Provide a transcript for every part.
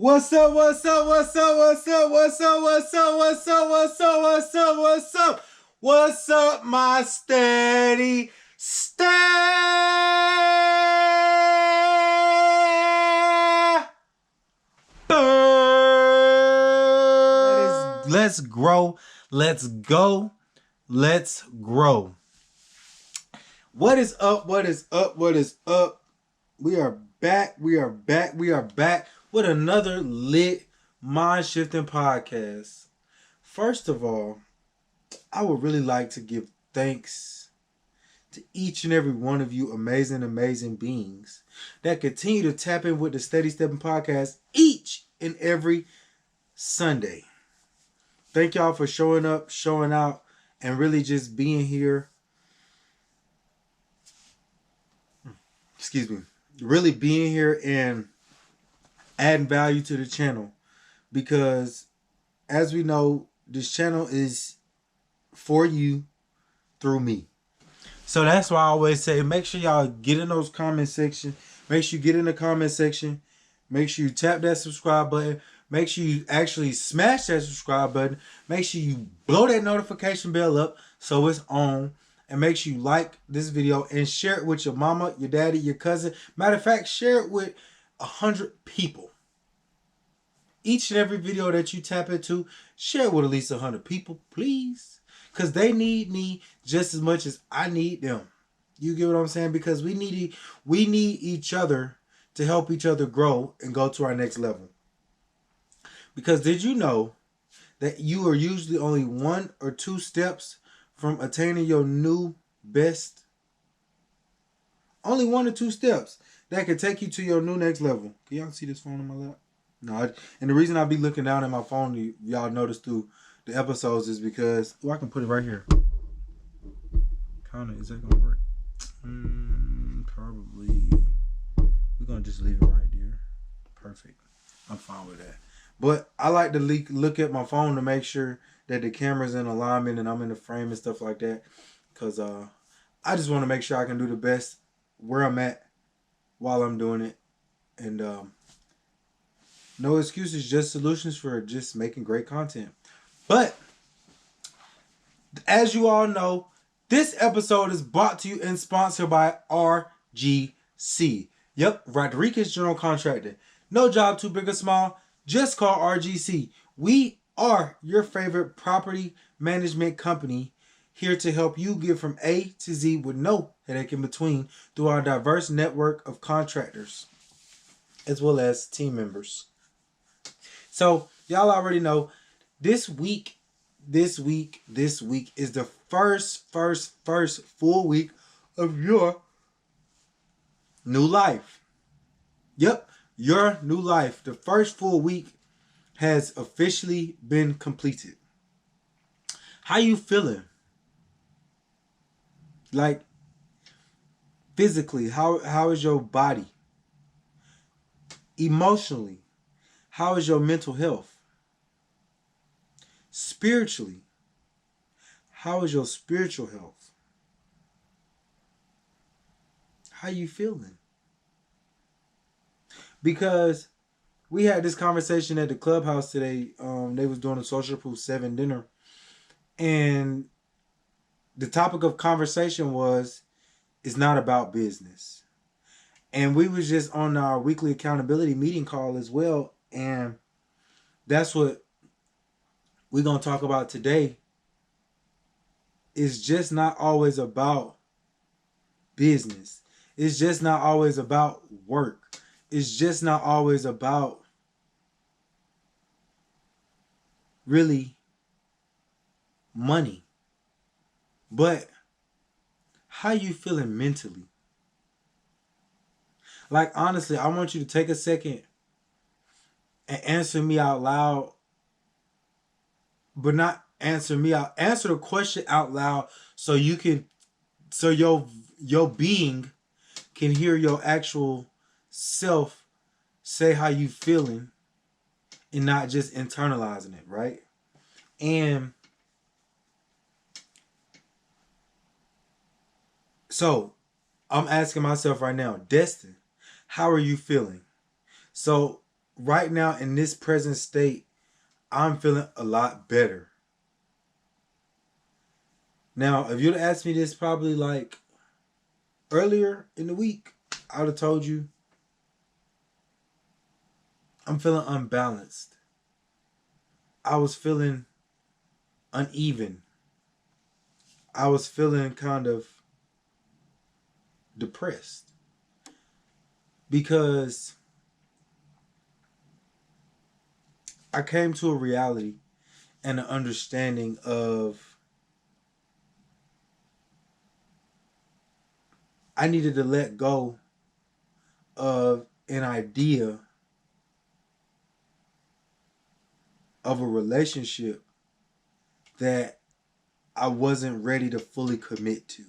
What's up, what's up, what's up, what's up, what's up, what's up, what's up, what's up, what's up, what's up? What's up, my steady step? Let's grow. Let's go. Let's grow. What is up? What is up? What is up? We are back. We are back. We are back with another lit mind-shifting podcast. First of all, I would really like to give thanks to each and every one of you amazing beings that continue to tap in with the Steady.Stepping.Podcast each and every Sunday. Thank y'all for showing up, showing out, and really just being here. Really being here and adding value to the channel, because as we know, this channel is for you through me. So that's why I always say, make sure y'all get in those comment section. Make sure you get in the comment section. Make sure you tap that subscribe button. Make sure you actually smash that subscribe button. Make sure you blow that notification bell up so it's on. And make sure you like this video and share it with your mama, your daddy, your cousin. Matter of fact, share it with 100 people. Each and every video that you tap into, share it with at least 100 people, please. Because they need me just as much as I need them. You get what I'm saying? Because we need each other to help each other grow and go to our next level. Because did you know that you are usually only 1 or 2 steps from attaining your new best? Only 1 or 2 steps that can take you to your new next level. Can y'all see this phone on my lap? No, and the reason I be looking down at my phone, y'all notice through the episodes, is because, I can put it right here. Is that gonna work? Probably. We're gonna just leave it right there. Perfect. I'm fine with that. But I like to look at my phone to make sure that the camera's in alignment and I'm in the frame and stuff like that. Because I just want to make sure I can do the best where I'm at while I'm doing it. And no excuses, just solutions for just making great content. But as you all know, this episode is brought to you and sponsored by RGC. Yep, Rodriguez General Contracting. No job too big or small. Just call RGC. We are your favorite property management company, here to help you get from A to Z with no headache in between through our diverse network of contractors as well as team members. So y'all already know this week is the first full week of your new life. Yep. Your new life. The first full week has officially been completed. How you feeling? Like, physically, how is your body? Emotionally, how is your mental health? Spiritually, how is your spiritual health? How you feeling? Because we had this conversation at the clubhouse today. They was doing a Social Proof 7 dinner. And the topic of conversation was, it's not about business. And we was just on our weekly accountability meeting call as well. And that's what we're going to talk about today. It's just not always about business. It's just not always about work. It's just not always about really money. But how you feeling mentally? Like, honestly, I want you to take a second and answer me out loud. But not answer me out. Answer the question out loud so you can, so your being can hear your actual self say how you feeling and not just internalizing it, right? And so I'm asking myself right now, Destine, how are you feeling? So right now in this present state, I'm feeling a lot better. Now, if you'd asked me this probably like earlier in the week, I would have told you I'm feeling unbalanced. I was feeling uneven. I was feeling kind of depressed because I came to a reality and an understanding of I needed to let go of an idea of a relationship that I wasn't ready to fully commit to.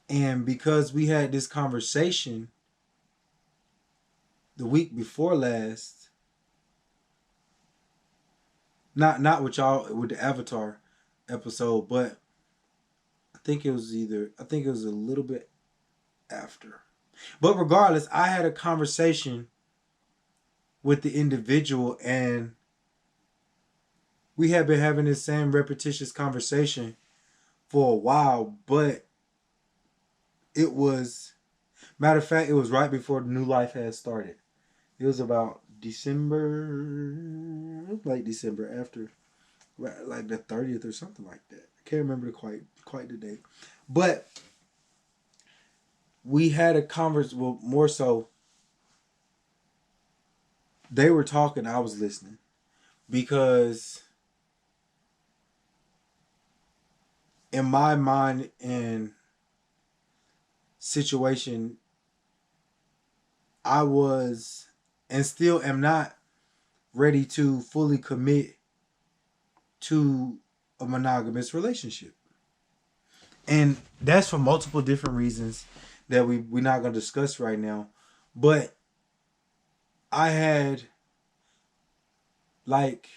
And because we had this conversation the week before last, not with y'all with the Avatar episode, but I think it was a little bit after. But regardless, I had a conversation with the individual and we had been having this same repetitious conversation for a while, but it was, matter of fact, it was right before the new life had started. It was about December, late December, after like the 30th or something like that. I can't remember quite the date. But we had a conversation, well, more so, they were talking, I was listening. Because in my mind and situation, I was and still am not ready to fully commit to a monogamous relationship. And that's for multiple different reasons that we're not going to discuss right now. But I had like,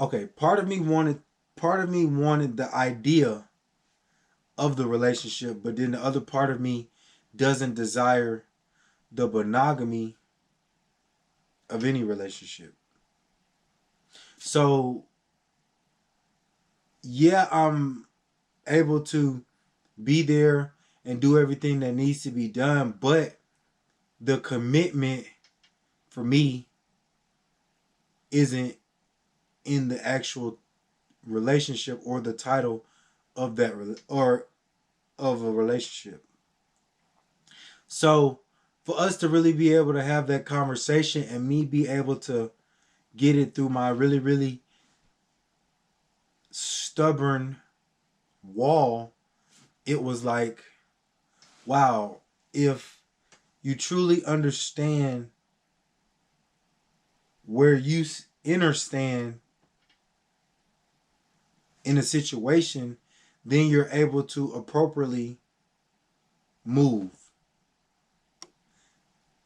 okay, part of me wanted the idea of the relationship, but then the other part of me doesn't desire the monogamy of any relationship. So yeah, I'm able to be there and do everything that needs to be done, but the commitment for me isn't in the actual relationship or the title of that or of a relationship. So for us to really be able to have that conversation and me be able to get it through my really, really stubborn wall, it was like, wow, if you truly understand where you understand in a situation, then you're able to appropriately move.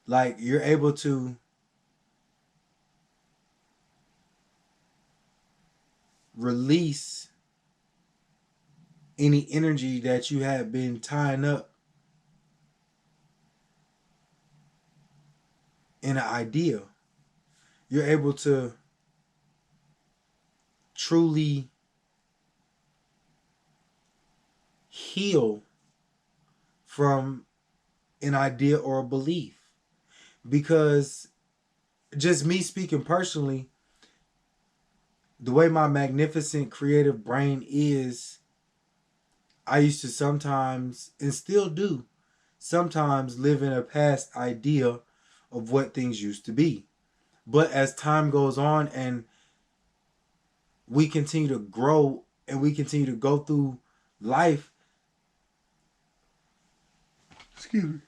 Like you're able to release any energy that you have been tying up in an idea. You're able to truly heal from an idea or a belief. Because just me speaking personally, the way my magnificent creative brain is, I used to sometimes, and still do, sometimes live in a past idea of what things used to be. But as time goes on and we continue to grow and we continue to go through life, excuse me,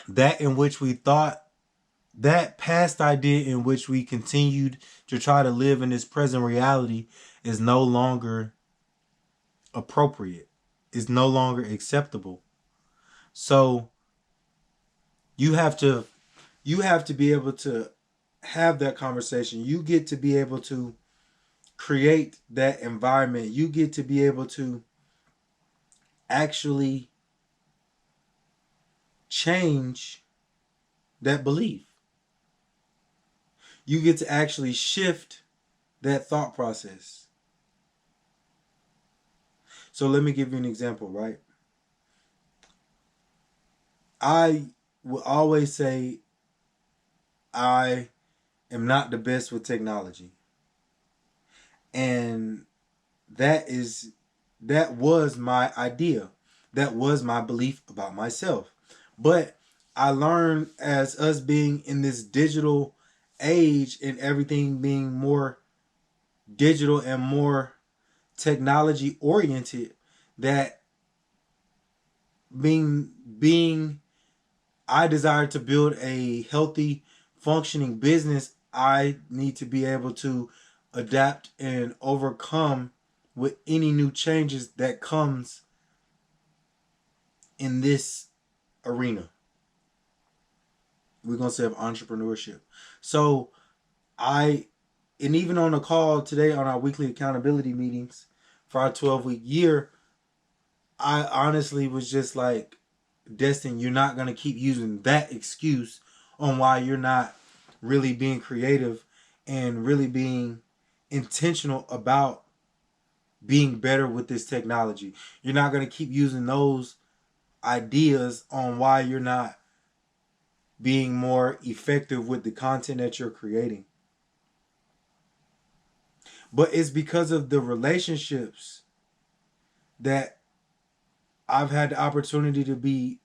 that in which we thought, that past idea in which we continued to try to live in this present reality is no longer appropriate, is no longer acceptable. So you have to be able to have that conversation. You get to be able to create that environment, you get to be able to actually change that belief. You get to actually shift that thought process. So let me give you an example, right? I will always say I am not the best with technology. And that was my idea. That was my belief about myself. But I learned, as us being in this digital age and everything being more digital and more technology oriented, that being I desire to build a healthy, functioning business, I need to be able to adapt and overcome with any new changes that comes in this arena. We're going to say of entrepreneurship. So and even on the call today on our weekly accountability meetings for our 12-week year, I honestly was just like, Destine, you're not going to keep using that excuse on why you're not really being creative and really being intentional about being better with this technology. You're not going to keep using those ideas on why you're not being more effective with the content that you're creating. But it's because of the relationships that I've had the opportunity to be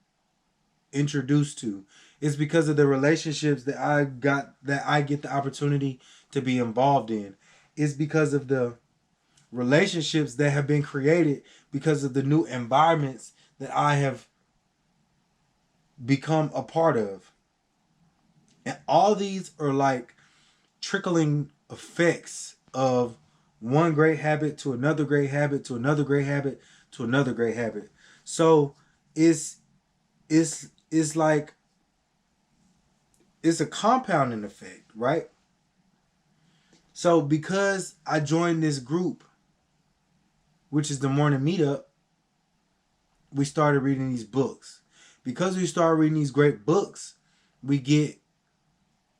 introduced to. It's because of the relationships that I get the opportunity to be involved in. It's because of the relationships that have been created because of the new environments that I have become a part of. And all these are like trickling effects of one great habit to another great habit to another great habit to another great habit. So it's like it's a compounding effect, right? So because I joined this group, which is the morning meetup, we started reading these books. Because we started reading these great books, we get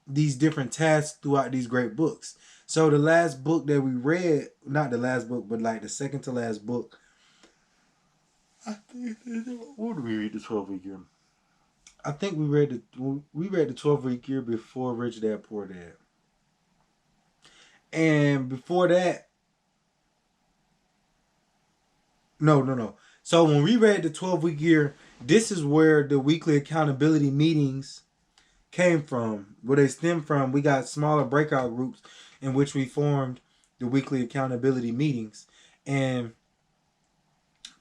these different tasks throughout these great books. So the last book that we read, not the last book, but like the second to last book, I think, what did we read the 12-week year? I think we read the 12-week year before Rich Dad Poor Dad. And before that, no. So when we read the 12-week year, this is where the weekly accountability meetings came from, where they stem from. We got smaller breakout groups in which we formed the weekly accountability meetings. And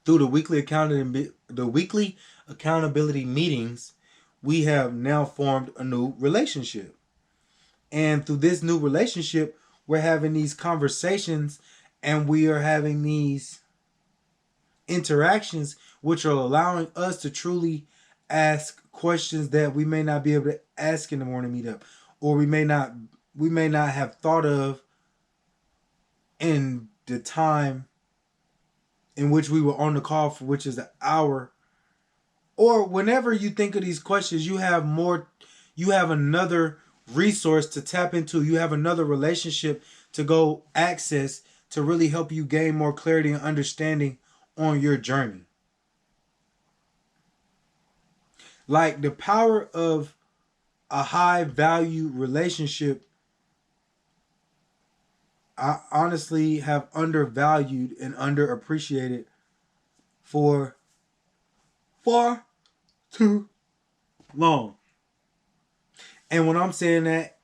through the weekly accountability meetings, we have now formed a new relationship. And through this new relationship, we're having these conversations and we are having these interactions which are allowing us to truly ask questions that we may not be able to ask in the morning meetup, or we may not have thought of in the time in which we were on the call for, which is an hour. Or whenever you think of these questions, you have another resource to tap into. You have another relationship to go access to really help you gain more clarity and understanding on your journey. Like the power of a high value relationship, I honestly have undervalued and underappreciated for far too long. And when I'm saying that,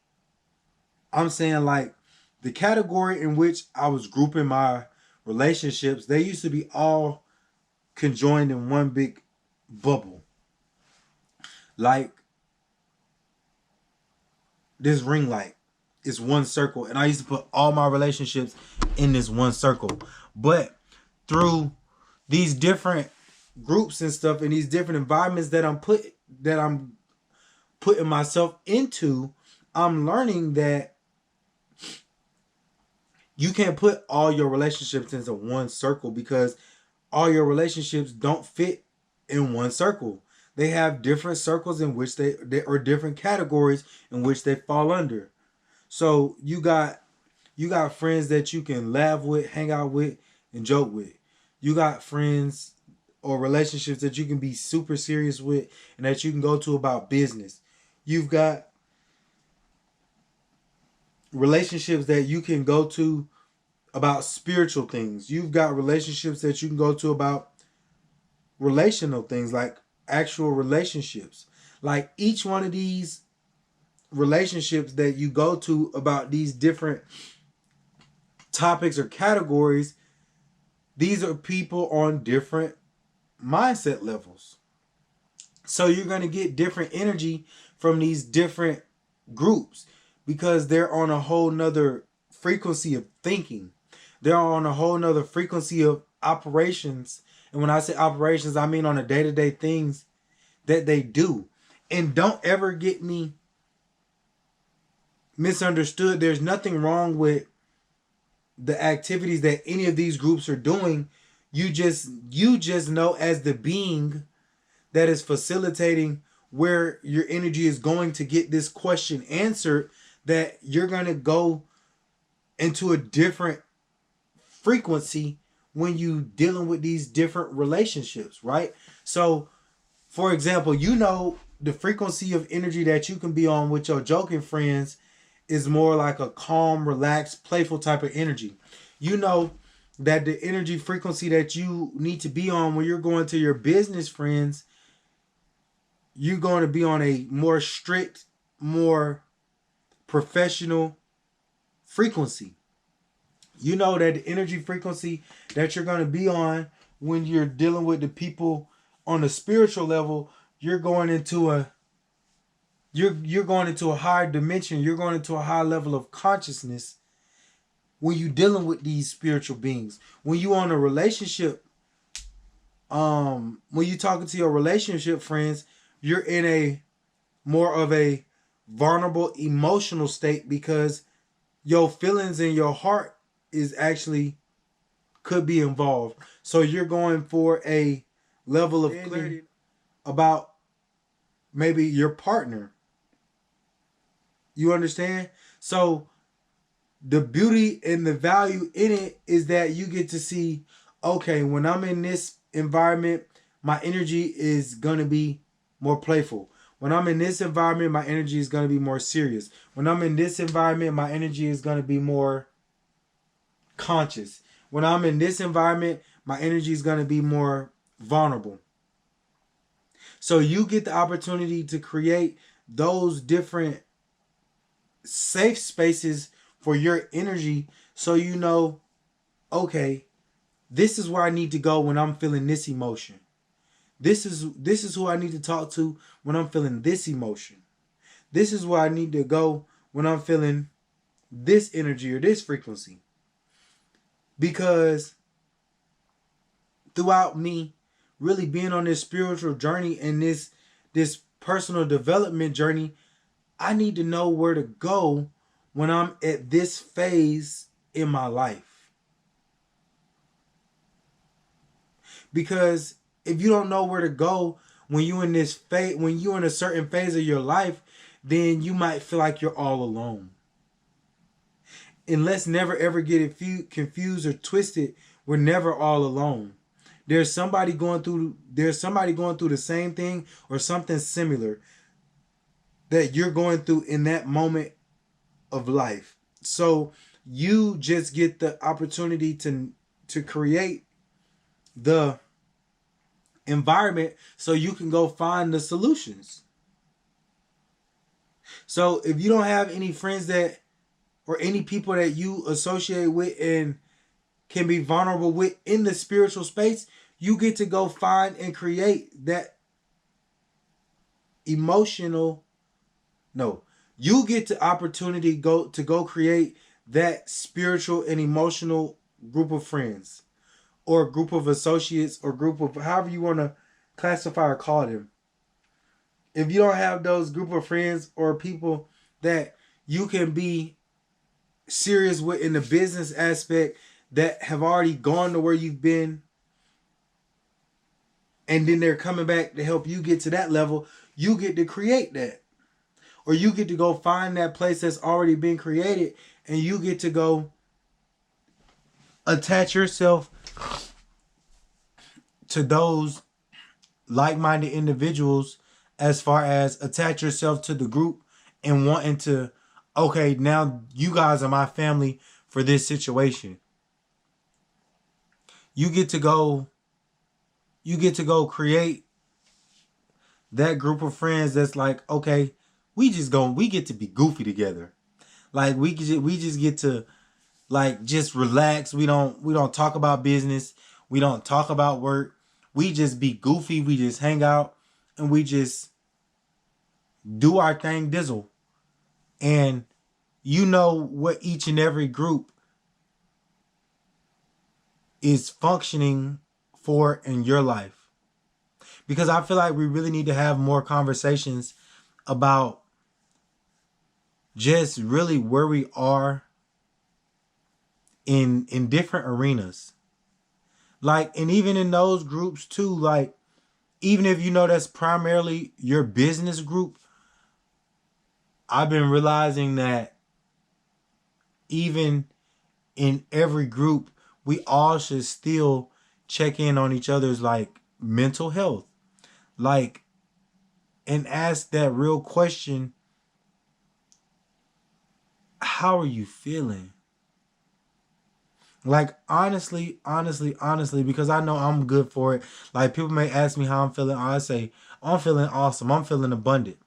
I'm saying like the category in which I was grouping my relationships, they used to be all conjoined in one big bubble. Like this ring light is one circle, and I used to put all my relationships in this one circle. But through these different groups and stuff and these different environments that I'm putting myself into, I'm learning that You can't put all your relationships into one circle because all your relationships don't fit in one circle. They have different circles in which they or different categories in which they fall under. So you got friends that you can laugh with, hang out with, and joke with. You got friends or relationships that you can be super serious with and that you can go to about business. You've got relationships that you can go to about spiritual things. You've got relationships that you can go to about relational things, like actual relationships. Like each one of these relationships that you go to about these different topics or categories, these are people on different mindset levels. So you're going to get different energy from these different groups because they're on a whole nother frequency of thinking. They're on a whole nother frequency of operations. And when I say operations, I mean on a day-to-day things that they do. And don't ever get me misunderstood. There's nothing wrong with the activities that any of these groups are doing. You just know as the being that is facilitating where your energy is going to get this question answered, that you're going to go into a different frequency when you dealing with these different relationships, right? So, for example, you know the frequency of energy that you can be on with your joking friends is more like a calm, relaxed, playful type of energy. You know that the energy frequency that you need to be on when you're going to your business friends, you're going to be on a more strict, more professional frequency. You know that the energy frequency that you're going to be on when you're dealing with the people on the spiritual level, you're going into a higher dimension. You're going into a higher level of consciousness when you're dealing with these spiritual beings. When you on a relationship, when you're talking to your relationship friends, you're in a more of a vulnerable emotional state because your feelings in your heart is actually could be involved. So you're going for a level of clarity about maybe your partner. You understand? So the beauty and the value in it is that you get to see, okay, when I'm in this environment, my energy is going to be more playful. When I'm in this environment, my energy is going to be more serious. When I'm in this environment, my energy is going to be more conscious. When I'm in this environment, my energy is going to be more vulnerable. So you get the opportunity to create those different safe spaces for your energy so you know, okay, this is where I need to go when I'm feeling this emotion. This is who I need to talk to when I'm feeling this emotion. This is where I need to go when I'm feeling this energy or this frequency. Because throughout me really being on this spiritual journey and this personal development journey, I need to know where to go when I'm at this phase in my life. Because if you don't know where to go when you in this phase, when you're in a certain phase of your life, then you might feel like you're all alone. And let's never ever get it confused or twisted. We're never all alone. There's somebody going through the same thing or something similar that you're going through in that moment of life. So you just get the opportunity to create the environment so you can go find the solutions. So if you don't have any friends that or any people that you associate with and can be vulnerable with in the spiritual space, you get to go find and create that you get the opportunity to go create that spiritual and emotional group of friends or group of associates or group of however you want to classify or call them. If you don't have those group of friends or people that you can be serious with in the business aspect that have already gone to where you've been, and then they're coming back to help you get to that level, you get to create that. Or you get to go find that place that's already been created, and you get to go attach yourself to those like-minded individuals, as far as attach yourself to the group and wanting to, okay, now you guys are my family for this situation. You get to go create that group of friends that's like, okay, we get to be goofy together. Like we just get to like just relax. We don't talk about business. We don't talk about work. We just be goofy. We just hang out and we just do our thing dizzle. And you know what each and every group is functioning for in your life. Because I feel like we really need to have more conversations about just really where we are in different arenas. Like, and even in those groups too, like, even if you know that's primarily your business group, I've been realizing that even in every group, we all should still check in on each other's like mental health. Like, and ask that real question, how are you feeling? Like, honestly, because I know I'm good for it. Like, people may ask me how I'm feeling. I say, I'm feeling awesome. I'm feeling abundant.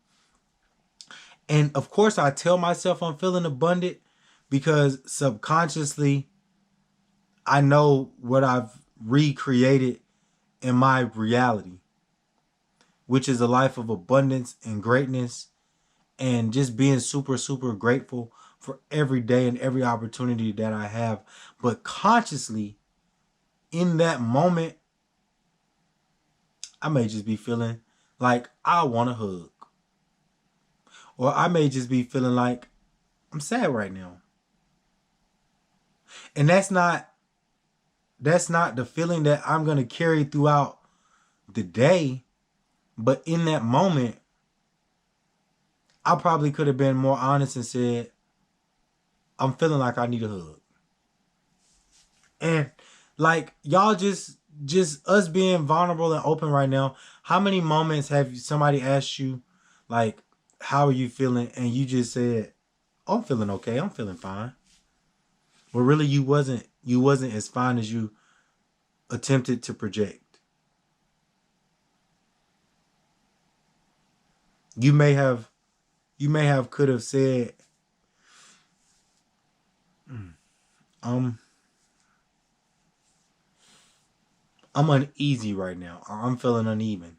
And of course, I tell myself I'm feeling abundant because subconsciously, I know what I've recreated in my reality, which is a life of abundance and greatness, and just being super, super grateful for every day and every opportunity that I have. But consciously, in that moment, I may just be feeling like I want a hug. Or I may just be feeling like I'm sad right now. And that's not the feeling that I'm going to carry throughout the day. But in that moment, I probably could have been more honest and said, I'm feeling like I need a hug. And like, y'all just us being vulnerable and open right now. How many moments have somebody asked you, like, how are you feeling? And you just said, oh, I'm feeling okay. I'm feeling fine. But really, you wasn't as fine as you attempted to project. You may have could have said, I'm uneasy right now. Or I'm feeling uneven.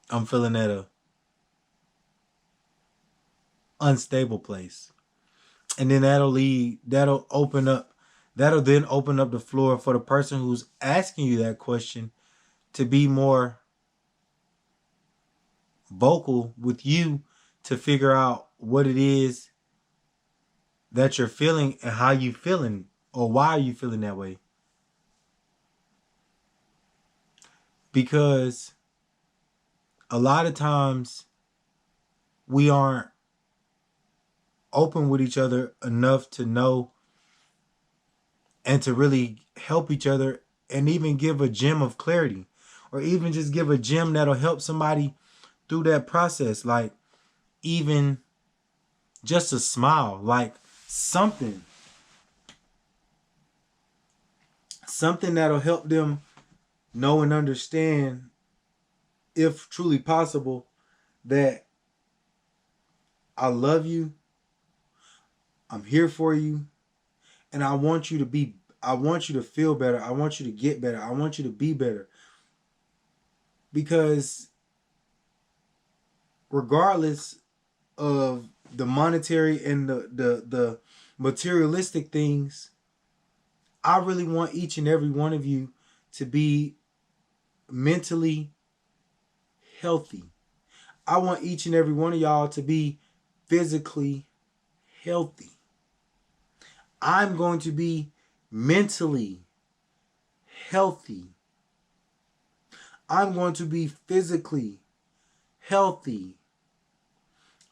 I'm feeling at a unstable place. And then that'll then open up the floor for the person who's asking you that question to be more vocal with you to figure out what it is that you're feeling and how you feeling or why are you feeling that way. Because a lot of times we aren't open with each other enough to know and to really help each other and even give a gem of clarity or even just give a gem that'll help somebody through that process. Like, even just a smile, like something that'll help them know and understand, if truly possible, that I love you, I'm here for you, and I want you to feel better. I want you to get better. I want you to be better. Because regardless of the monetary and the materialistic things, I really want each and every one of you to be mentally healthy. I want each and every one of y'all to be physically healthy. I'm going to be mentally healthy. I'm going to be physically healthy.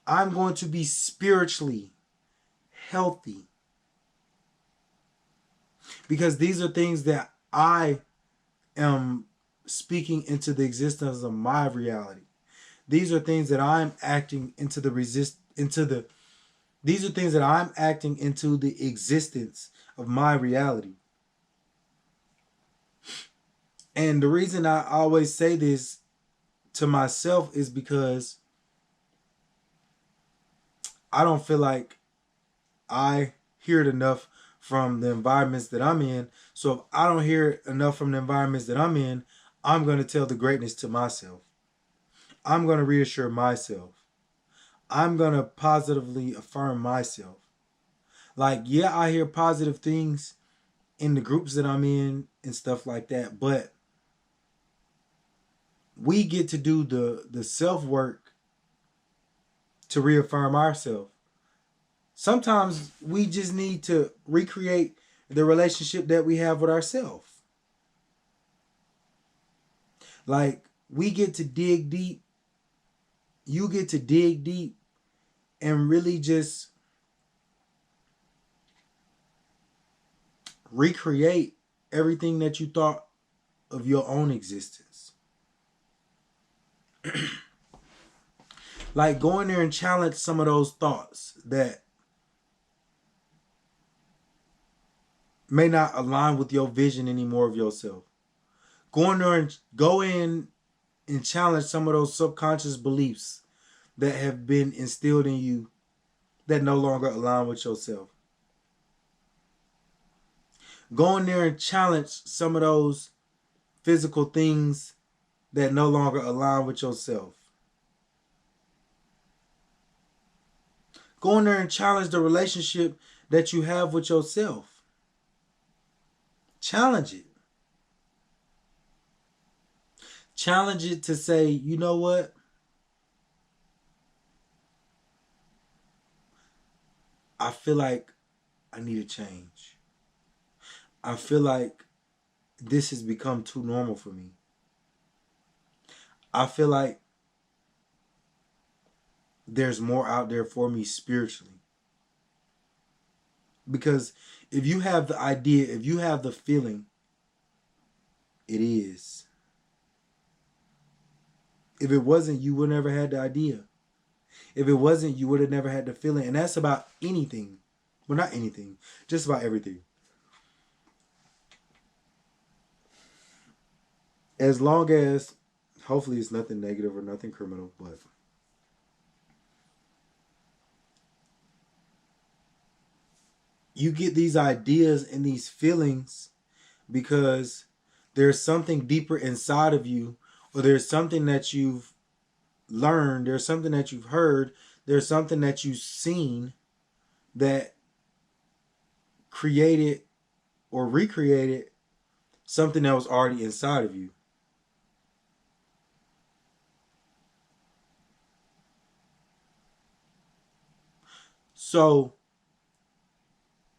I'm going to be spiritually healthy. Because these are things that I am speaking into the existence of my reality. These are things that I'm acting into these are things that I'm acting into the existence of my reality. And the reason I always say this to myself is because I don't feel like I hear it enough from the environments that I'm in. So if I don't hear it enough from the environments that I'm in, I'm going to tell the greatness to myself. I'm going to reassure myself. I'm going to positively affirm myself. Like, yeah, I hear positive things in the groups that I'm in and stuff like that, but we get to do the self-work to reaffirm ourselves. Sometimes we just need to recreate the relationship that we have with ourselves. Like, we get to dig deep. You get to dig deep and really just recreate everything that you thought of your own existence. Like, go in there and challenge some of those thoughts that may not align with your vision anymore of yourself. Go in and challenge some of those subconscious beliefs that have been instilled in you that no longer align with yourself. Go in there and challenge some of those physical things that no longer align with yourself. Go in there and challenge the relationship that you have with yourself. Challenge it. Challenge it to say, you know what? I feel like I need a change. I feel like this has become too normal for me. I feel like there's more out there for me spiritually. Because if you have the idea, if you have the feeling, it is. If it wasn't, you would never had the idea. If it wasn't, you would have never had the feeling. And that's about anything. Well, not anything. Just about everything. As long as, hopefully it's nothing negative or nothing criminal, but you get these ideas and these feelings because there's something deeper inside of you, or there's something that you've learned, there's something that you've heard, there's something that you've seen that created or recreated something that was already inside of you. So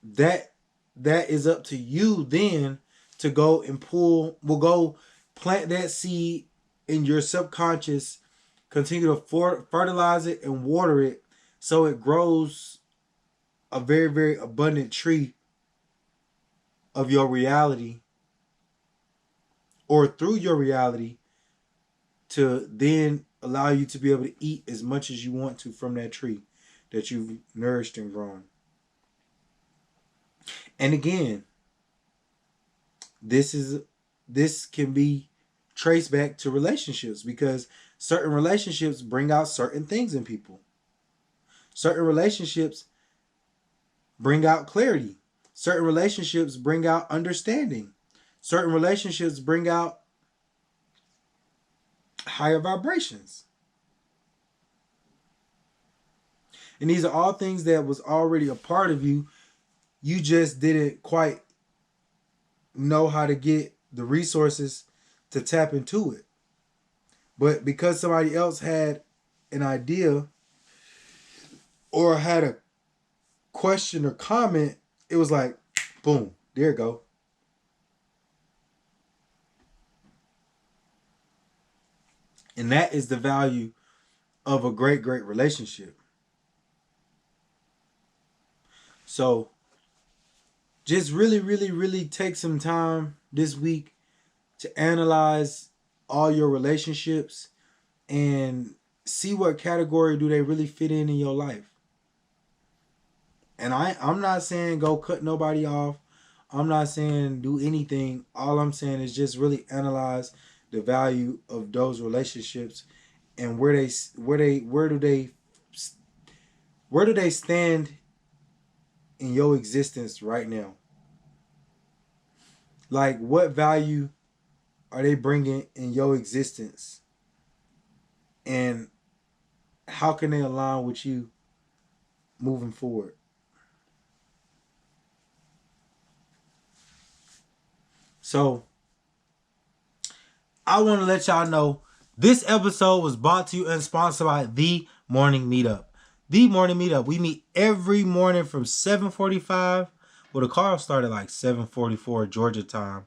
that is up to you then to go and go plant that seed in your subconscious, continue to fertilize it and water it so it grows a very, very abundant tree of your reality, or through your reality, to then allow you to be able to eat as much as you want to from that tree that you've nourished and grown. And again, this can be traced back to relationships, because certain relationships bring out certain things in people. Certain relationships bring out clarity. Certain relationships bring out understanding. Certain relationships bring out higher vibrations. And these are all things that was already a part of you. You just didn't quite know how to get the resources to tap into it. But because somebody else had an idea or had question or comment, it was like, boom, there you go. And that is the value of a great, great relationship. So just really, really, really take some time this week to analyze all your relationships and see what category do they really fit in your life. And I'm not saying go cut nobody off. I'm not saying do anything. All I'm saying is just really analyze the value of those relationships and where do they stand in your existence right now. Like, what value are they bringing in your existence? And how can they align with you moving forward? So, I want to let y'all know this episode was brought to you and sponsored by The Morning Meetup. The Morning Meetup. We meet every morning from 7:45. Well, the call started like 7:44 Georgia time.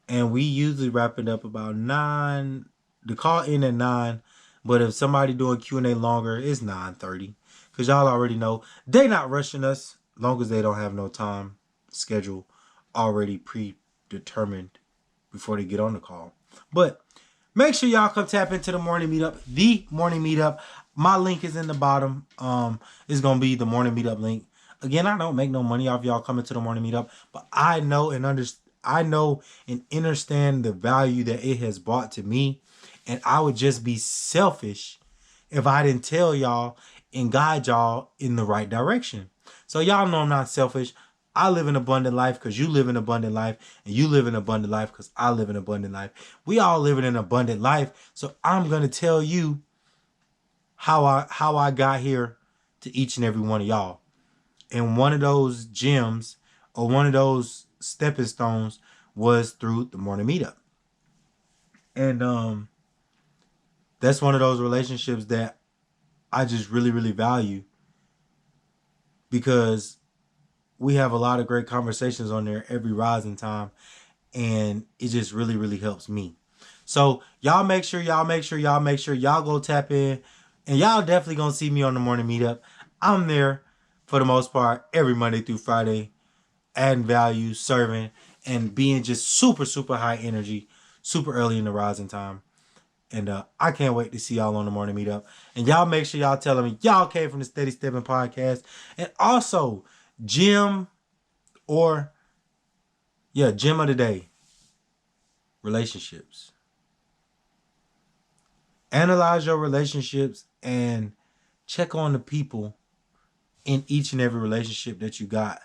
And we usually wrap it up about 9. The call in at 9. But if somebody doing Q&A longer, it's 9:30. Because y'all already know they not rushing us long as they don't have no time schedule already predetermined before they get on the call. But make sure y'all come tap into the morning meetup. The morning meetup. My link is in the bottom. It's gonna be the morning meetup link. Again, I don't make no money off y'all coming to the morning meetup, but I know and understand the value that it has brought to me. And I would just be selfish if I didn't tell y'all and guide y'all in the right direction. So y'all know I'm not selfish. I live an abundant life because you live an abundant life, and you live an abundant life because I live an abundant life. We all live in an abundant life. So I'm going to tell you how I got here to each and every one of y'all. And one of those gems or one of those stepping stones was through the morning meetup. And that's one of those relationships that I just really, really value, because we have a lot of great conversations on there every rising time, and it just really, really helps me. So y'all make sure y'all go tap in, and y'all definitely gonna see me on the morning meetup. I'm there for the most part every Monday through Friday, adding value, serving, and being just super, super high energy, super early in the rising time. And I can't wait to see y'all on the morning meetup. And y'all make sure y'all tell me y'all came from the Steady.Stepping.Podcast. And also, gem of the day, relationships. Analyze your relationships and check on the people in each and every relationship that you got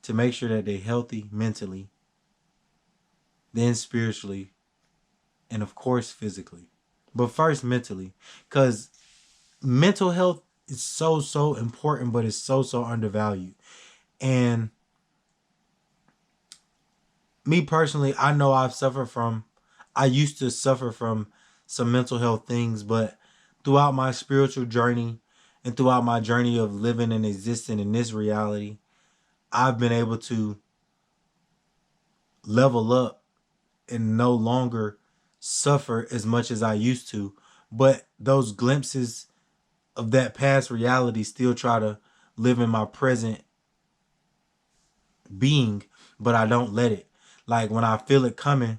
to make sure that they're healthy mentally, then spiritually, and of course physically. But first mentally, because mental health is so, so important, but it's so, so undervalued. And me personally, I know I used to suffer from some mental health things, but throughout my spiritual journey and throughout my journey of living and existing in this reality, I've been able to level up and no longer suffer as much as I used to. But those glimpses of that past reality still try to live in my present being, but I don't let it. Like, when I feel it coming,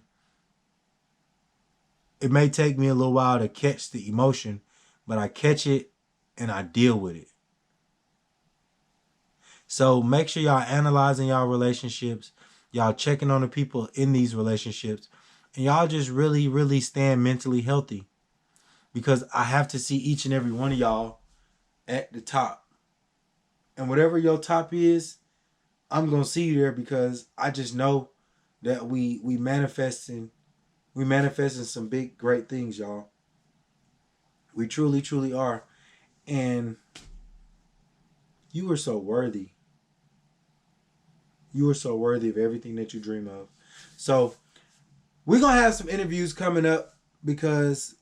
it may take me a little while to catch the emotion, but I catch it and I deal with it. So make sure y'all analyzing y'all relationships, y'all checking on the people in these relationships, and y'all just really, really stand mentally healthy, because I have to see each and every one of y'all at the top. And whatever your top is, I'm going to see you there, because I just know that we manifesting some big, great things, y'all. We truly, truly are. And you are so worthy. You are so worthy of everything that you dream of. So we're going to have some interviews coming up, because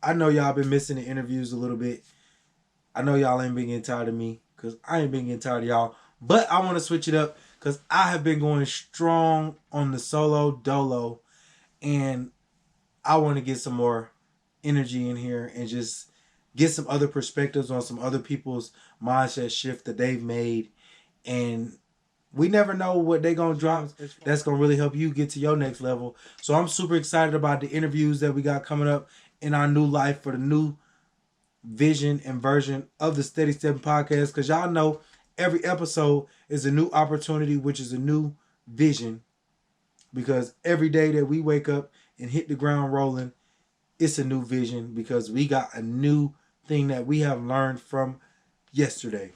I know y'all been missing the interviews a little bit. I know y'all ain't been getting tired of me, because because I ain't been getting tired of y'all. But I want to switch it up because I have been going strong on the solo dolo, and I want to get some more energy in here and just get some other perspectives on some other people's mindset shift that they've made. And we never know what they're going to drop that's going to really help you get to your next level. So I'm super excited about the interviews that we got coming up in our new life for the new vision and version of the Steady Stepping Podcast. Because y'all know every episode is a new opportunity, which is a new vision. Because every day that we wake up and hit the ground rolling, it's a new vision because we got a new thing that we have learned from yesterday.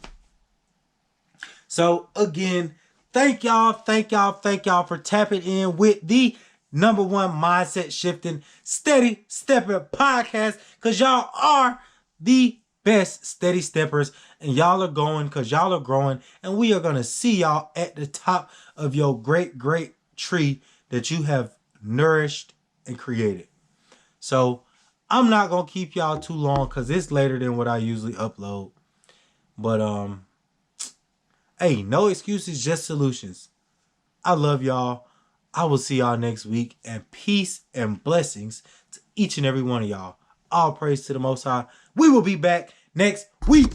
So again, thank y'all for tapping in with the number one mindset shifting Steady Stepper podcast, because y'all are the best steady steppers, and y'all are going because y'all are growing, and we are going to see y'all at the top of your great tree that you have nourished and created. So I'm not going to keep y'all too long because it's later than what I usually upload. But hey, no excuses, just solutions. I love y'all. I will see y'all next week, and peace and blessings to each and every one of y'all. All praise to the Most High. We will be back next week.